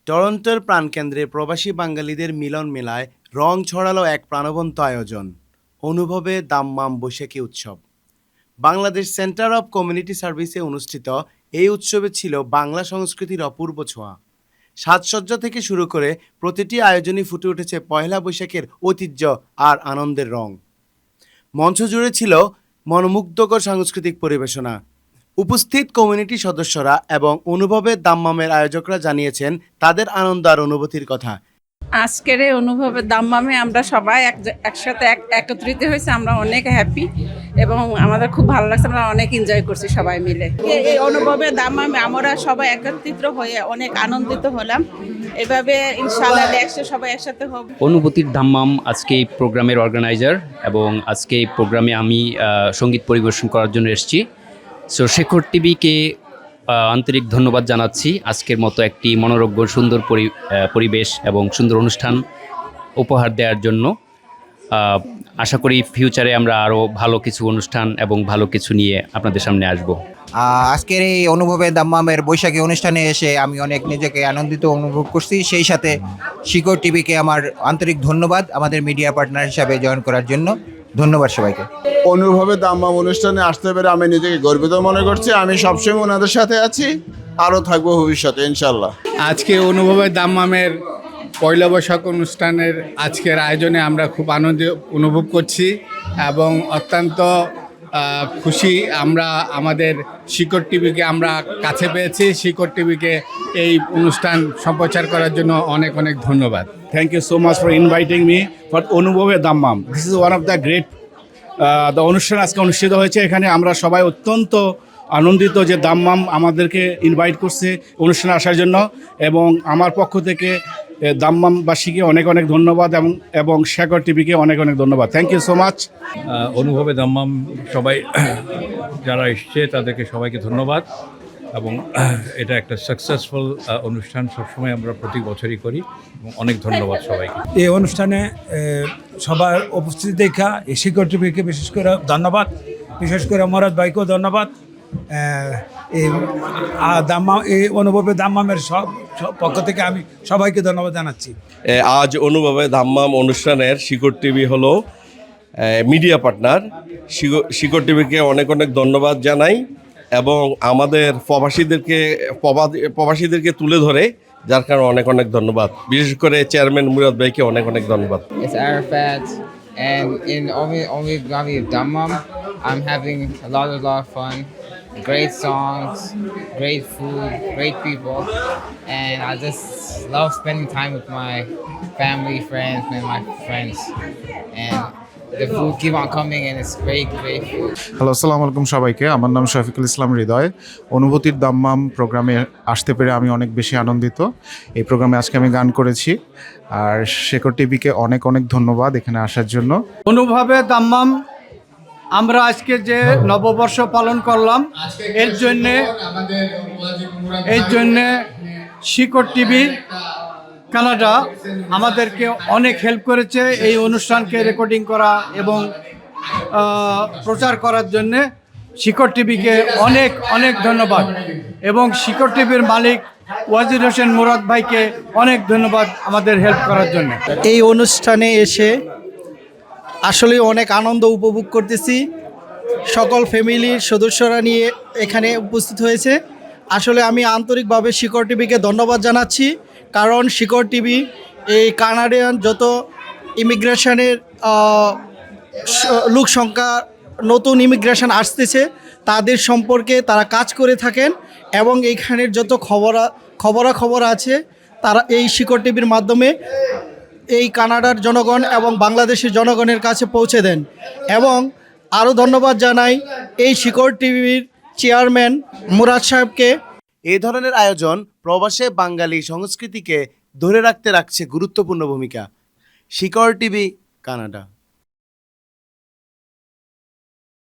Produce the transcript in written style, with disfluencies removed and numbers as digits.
টরন্টোর প্রাণকেন্দ্রে প্রবাসী বাঙালিদের মিলন মেলায় রং ছড়ালো এক প্রাণবন্ত আয়োজন, অনুভবে দাম্মাম বৈশাখী উৎসব। বাংলাদেশ সেন্টার অব কমিউনিটি সার্ভিসে অনুষ্ঠিত এই উৎসবে ছিল বাংলা সংস্কৃতির অপূর্ব ছোঁয়া। সাজসজ্জা থেকে শুরু করে প্রতিটি আয়োজনই ফুটে উঠেছে পয়লা বৈশাখের ঐতিহ্য আর আনন্দের রং। মঞ্চ জুড়ে ছিল মনোমুগ্ধকর সাংস্কৃতিক পরিবেশনা। উপস্থিত কমিউনিটি সদস্যরা এবং অনুভবের দাম্মামের আয়োজকরা জানিয়েছেন তাদের আনন্দ আর অনুভূতির কথা। আজকের এই অনুভবের দাম্মামে আমরা সবাই একসাথে একত্রিত হয়েছে, আমরা অনেক হ্যাপি এবং আমাদের খুব ভালো লাগছে, আমরা অনেক এনজয় করছি সবাই মিলে। এই অনুভবের দাম্মামে আমরা সবাই একত্রিত হয়ে অনেক আনন্দিত হলাম। এভাবে ইনশাআল্লাহ নেক্সট সবাই একসাথে হব। অনুভূতির দাম্মাম আজকে এই প্রোগ্রামের অর্গানাইজার এবং আজকে এই প্রোগ্রামে আমি সঙ্গীত পরিবেশন করার জন্য এসেছি। সো শেখর টিভিকে আন্তরিক ধন্যবাদ জানাচ্ছি আজকের মতো একটি মনোরজ্ঞ সুন্দর পরিবেশ এবং সুন্দর অনুষ্ঠান উপহার দেওয়ার জন্য। আশা করি ফিউচারে আমরা আরও ভালো কিছু অনুষ্ঠান এবং ভালো কিছু নিয়ে আপনাদের সামনে আসব। আজকের এই অনুভবের দাম্মামের বৈশাখী অনুষ্ঠানে এসে আমি অনেক নিজেকে আনন্দিত অনুভব করছি। সেই সাথে শিকর টিভিকে আমার আন্তরিক ধন্যবাদ আমাদের মিডিয়া পার্টনার হিসাবে জয়েন করার জন্য। ধন্যবাদ সবাইকে। অনুভবের দাম্মাম অনুষ্ঠানে আসতে পেরে আমি নিজেকে গর্বিত মনে করছি। আমি সবসময় ওনাদের সাথে আছি, আরও থাকবো ভবিষ্যতে ইনশাল্লাহ। আজকে অনুভবের দাম্মামের পয়লা বৈশাখ অনুষ্ঠানের আজকের আয়োজনে আমরা খুব আনন্দ অনুভব করছি এবং অত্যন্ত খুশি। আমরা আমাদের শিকর টিভিকে আমরা কাছে পেয়েছি। শিকর টিভিকে এই অনুষ্ঠান সম্প্রচার করার জন্য অনেক অনেক ধন্যবাদ। Thank you so much for inviting me for অনুভবের Dammam. This is one of the great অনুষ্ঠান আজকে অনুষ্ঠিত হয়েছে। এখানে আমরা সবাই অত্যন্ত আনন্দিত যে দাম্মাম আমাদেরকে ইনভাইট করছে অনুষ্ঠানে আসার জন্য এবং আমার পক্ষ থেকে দাম্মামবাসীকে অনেক অনেক ধন্যবাদ এবং শেখর টিভিকে অনেক অনেক ধন্যবাদ। Thank you so much. অনুভবে দাম্মাম সবাই যারা এসছে তাদেরকে সবাইকে ধন্যবাদ এবং এটা একটা সাকসেসফুল অনুষ্ঠান সবসময় আমরা প্রতি বছরই করি এবং অনেক ধন্যবাদ সবাইকে। এই অনুষ্ঠানে সবার উপস্থিতি দেখা শিকর টিভিকে বিশেষ করে ধন্যবাদ, বিশেষ করে মরাদ ভাইকেও ধন্যবাদ। এই অনুভবের দাম্মামের সব পক্ষ থেকে আমি সবাইকে ধন্যবাদ জানাচ্ছি। আজ অনুভবের দাম্মাম অনুষ্ঠানের শিকর টিভি হলো মিডিয়া পার্টনার। শিকর টিভিকে অনেক অনেক ধন্যবাদ জানাই এবং আমাদের প্রবাসীদেরকে তুলে ধরে যার কারণে অনেক অনেক ধন্যবাদ। বিশেষ করে চেয়ারম্যান মুরাদ ভাইকে অনেক অনেক ধন্যবাদ। It's Arafat and in Only Dammam I'm having a lot of fun. Great songs, great food, great people, and I just love spending time with my family, friends, and my friends. And the food keep on coming and it's great food. Hello, আসসালামু আলাইকুম সবাইকে। আমার নাম শফিকুল ইসলাম হৃদয়। অনুভূতির দাম্মাম প্রোগ্রামে আসতে পেরে আমি অনেক বেশি আনন্দিত। এই প্রোগ্রামে আজকে আমি গান করেছি আর শেখর টিভিকে অনেক অনেক ধন্যবাদ এখানে আসার জন্য। অনুভবের দাম্মাম আমরা আজকে যে নববর্ষ পালন করলাম এর জন্যে শিকর টিভি কানাডা আমাদেরকে অনেক হেল্প করেছে এই অনুষ্ঠানকে রেকর্ডিং করা এবং প্রচার করার জন্যে। শিকর টিভিকে অনেক অনেক ধন্যবাদ এবং শিকর টিভির মালিক ওয়াজির হোসেন মুরাদ ভাইকে অনেক ধন্যবাদ আমাদের হেল্প করার জন্য। এই অনুষ্ঠানে এসে আসলে অনেক আনন্দ উপভোগ করতেছি। সকল ফ্যামিলির সদস্যরা নিয়ে এখানে উপস্থিত হয়েছে। আসলে আমি আন্তরিকভাবে শিকর টিভিকে ধন্যবাদ জানাচ্ছি, কারণ শিকর টিভি এই কানাডিয়ান যত ইমিগ্রেশনের লোক সংখ্যা নতুন ইমিগ্রেশন আসতেছে তাদের সম্পর্কে তারা কাজ করে থাকেন এবং এইখানের যত খবর আছে তারা এই শিকর টিভির মাধ্যমে এই কানাডার জনগণ এবং বাংলাদেশের জনগণের কাছে পৌঁছে দেন। এবং আরও ধন্যবাদ জানাই এই শিকর টিভির চেয়ারম্যান মুরাদ সাহেবকে। এই ধরনের আয়োজন প্রবাসে বাঙালি সংস্কৃতিকে ধরে রাখছে গুরুত্বপূর্ণ ভূমিকা। শিকর টিভি, কানাডা।